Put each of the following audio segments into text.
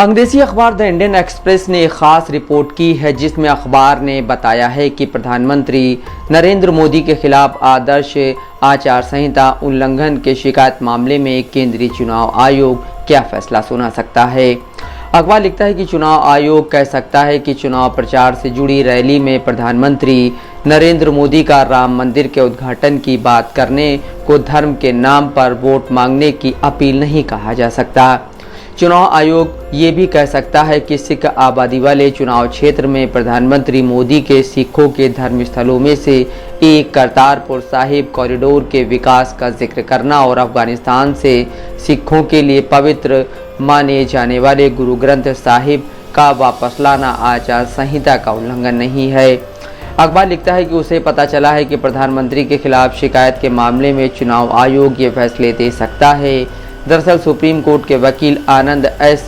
अंग्रेजी अखबार the Indian express ने एक खास रिपोर्ट की है जिसमें अखबार ने बताया है कि प्रधानमंत्री नरेंद्र मोदी के खिलाफ आदर्श आचार संहिता उल्लंघन के शिकायत मामले में केंद्रीय चुनाव आयोग क्या फैसला सुना सकता है। अखबार लिखता है कि चुनाव आयोग कह सकता है कि चुनाव प्रचार से जुड़ी रैली में प्रधानमंत्री नरेंद्र मोदी का राम मंदिर के उद्घाटन की बात करने को धर्म के नाम पर वोट मांगने की अपील नहीं कहा जा सकता। चुनाव आयोग ये भी कह सकता है कि सिख आबादी वाले चुनाव क्षेत्र में प्रधानमंत्री मोदी के सिखों के धर्म स्थलों में से एक करतारपुर साहिब कॉरिडोर के विकास का जिक्र करना और अफगानिस्तान से सिखों के लिए पवित्र माने जाने वाले गुरु ग्रंथ साहिब का वापस लाना आचार संहिता का उल्लंघन नहीं है। अखबार लिखता है कि उसे पता चला है कि प्रधानमंत्री के खिलाफ शिकायत के मामले में चुनाव आयोग ये फैसले दे सकता है। दरअसल सुप्रीम कोर्ट के वकील आनंद एस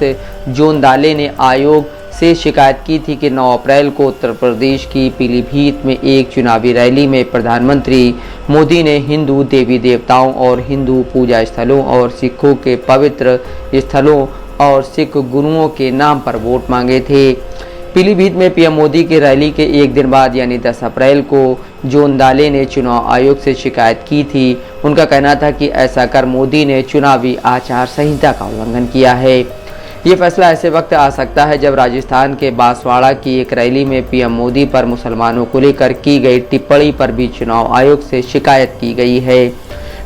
जोंदाले ने आयोग से शिकायत की थी कि 9 अप्रैल को उत्तर प्रदेश की पीलीभीत में एक चुनावी रैली में प्रधानमंत्री मोदी ने हिंदू देवी देवताओं और हिंदू पूजा स्थलों और सिखों के पवित्र स्थलों और सिख गुरुओं के नाम पर वोट मांगे थे। पीलीभीत में पीएम मोदी की रैली के एक दिन बाद यानी 10 अप्रैल को जोंदाले ने चुनाव आयोग से शिकायत की थी। उनका कहना था कि ऐसा कर मोदी ने चुनावी आचार संहिता का उल्लंघन किया है। ये फैसला ऐसे वक्त आ सकता है जब राजस्थान के बांसवाड़ा की एक रैली में पीएम मोदी पर मुसलमानों को लेकर की गई टिप्पणी पर भी चुनाव आयोग से शिकायत की गई है।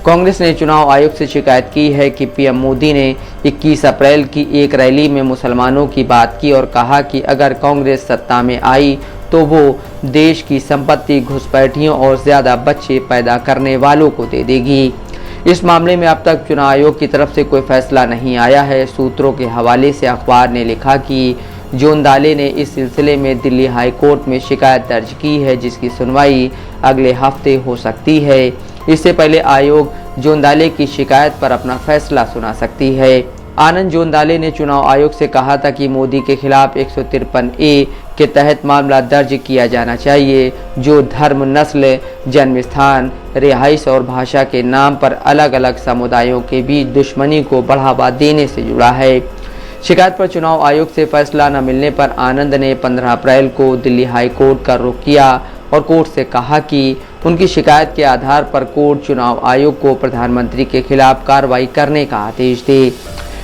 कांग्रेस ने चुनाव आयोग से शिकायत की है कि पीएम मोदी ने 21 अप्रैल की एक रैली में मुसलमानों की बात की और कहा कि अगर कांग्रेस सत्ता में आई तो वो देश की संपत्ति घुसपैठियों और ज़्यादा बच्चे पैदा करने वालों को दे देगी। इस मामले में अब तक चुनाव आयोग की तरफ से कोई फैसला नहीं आया है। सूत्रों के हवाले से अखबार ने लिखा कि जोंदाले ने इस सिलसिले में दिल्ली हाई कोर्ट में शिकायत दर्ज की है जिसकी सुनवाई अगले हफ्ते हो सकती है। इससे पहले आयोग जोंदाले की शिकायत पर अपना फैसला सुना सकती है। आनंद जोंदाले ने चुनाव आयोग से कहा था कि मोदी के खिलाफ 153A के तहत मामला दर्ज किया जाना चाहिए जो धर्म, नस्ल, जन्म स्थान, रिहाइश और भाषा के नाम पर अलग अलग समुदायों के बीच दुश्मनी को बढ़ावा देने से जुड़ा है। शिकायत पर चुनाव आयोग से फैसला न मिलने पर आनंद ने 15 अप्रैल को दिल्ली हाई कोर्ट का रुख किया और कोर्ट से कहा कि उनकी शिकायत के आधार पर कोर्ट चुनाव आयोग को प्रधानमंत्री के खिलाफ कार्रवाई करने का आदेश दे।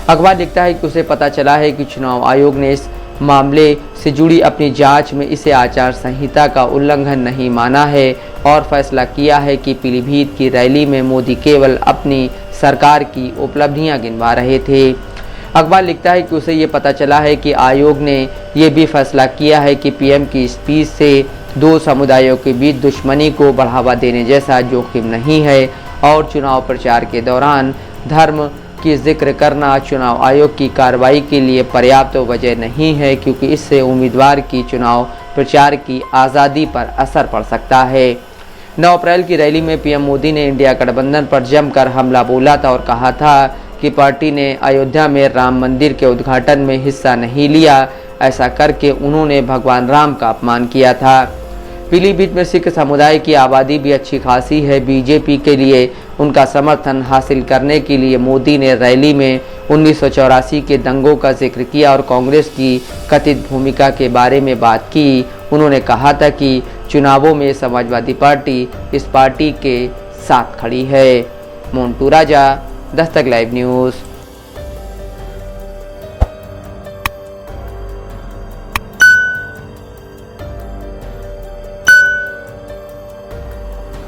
अखबार लिखता है कि उसे पता चला है कि चुनाव आयोग ने इस मामले से जुड़ी अपनी जांच में इसे आचार संहिता का उल्लंघन नहीं माना है और फैसला किया है कि पीलीभीत की रैली में मोदी केवल अपनी सरकार की उपलब्धियां गिनवा रहे थे। अखबार लिखता है कि उसे ये पता चला है कि आयोग ने यह भी फैसला किया है कि पीएम की स्पीच से दो समुदायों के बीच दुश्मनी को बढ़ावा देने जैसा जोखिम नहीं है और चुनाव प्रचार के दौरान धर्म की जिक्र करना चुनाव आयोग की कार्रवाई के लिए पर्याप्त वजह नहीं है क्योंकि इससे उम्मीदवार की चुनाव प्रचार की आज़ादी पर असर पड़ सकता है। 9 अप्रैल की रैली में पीएम मोदी ने इंडिया गठबंधन पर जमकर हमला बोला था और कहा था कि पार्टी ने अयोध्या में राम मंदिर के उद्घाटन में हिस्सा नहीं लिया। ऐसा करके उन्होंने भगवान राम का अपमान किया था। पीलीभीत में सिख समुदाय की आबादी भी अच्छी खासी है। बीजेपी के लिए उनका समर्थन हासिल करने के लिए मोदी ने रैली में 1984 के दंगों का जिक्र किया और कांग्रेस की कथित भूमिका के बारे में बात की। उन्होंने कहा था कि चुनावों में समाजवादी पार्टी इस पार्टी के साथ खड़ी है। मोन्टू राजा, दस्तक लाइव न्यूज़।